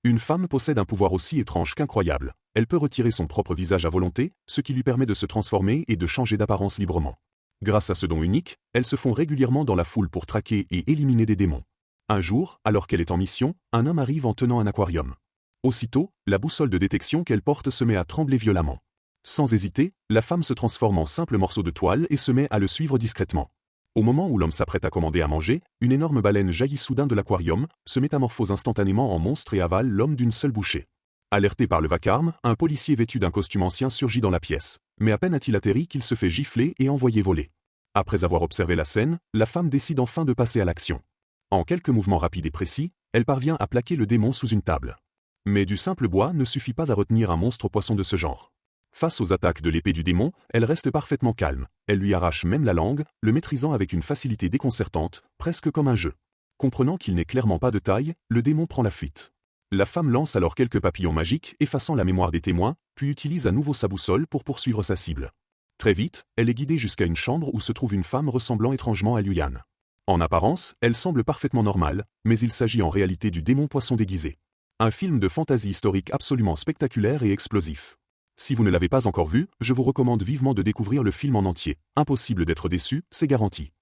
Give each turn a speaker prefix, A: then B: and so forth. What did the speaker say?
A: Une femme possède un pouvoir aussi étrange qu'incroyable. Elle peut retirer son propre visage à volonté, ce qui lui permet de se transformer et de changer d'apparence librement. Grâce à ce don unique, elles se font régulièrement dans la foule pour traquer et éliminer des démons. Un jour, alors qu'elle est en mission, un homme arrive en tenant un aquarium. Aussitôt, la boussole de détection qu'elle porte se met à trembler violemment. Sans hésiter, la femme se transforme en simple morceau de toile et se met à le suivre discrètement. Au moment où l'homme s'apprête à commander à manger, une énorme baleine jaillit soudain de l'aquarium, se métamorphose instantanément en monstre et avale l'homme d'une seule bouchée. Alerté par le vacarme, un policier vêtu d'un costume ancien surgit dans la pièce, mais à peine a-t-il atterri qu'il se fait gifler et envoyer voler. Après avoir observé la scène, la femme décide enfin de passer à l'action. En quelques mouvements rapides et précis, elle parvient à plaquer le démon sous une table. Mais du simple bois ne suffit pas à retenir un monstre poisson de ce genre. Face aux attaques de l'épée du démon, elle reste parfaitement calme, elle lui arrache même la langue, le maîtrisant avec une facilité déconcertante, presque comme un jeu. Comprenant qu'il n'est clairement pas de taille, le démon prend la fuite. La femme lance alors quelques papillons magiques effaçant la mémoire des témoins, puis utilise à nouveau sa boussole pour poursuivre sa cible. Très vite, elle est guidée jusqu'à une chambre où se trouve une femme ressemblant étrangement à Luyan. En apparence, elle semble parfaitement normale, mais il s'agit en réalité du démon poisson déguisé. Un film de fantasy historique absolument spectaculaire et explosif. Si vous ne l'avez pas encore vu, je vous recommande vivement de découvrir le film en entier. Impossible d'être déçu, c'est garanti.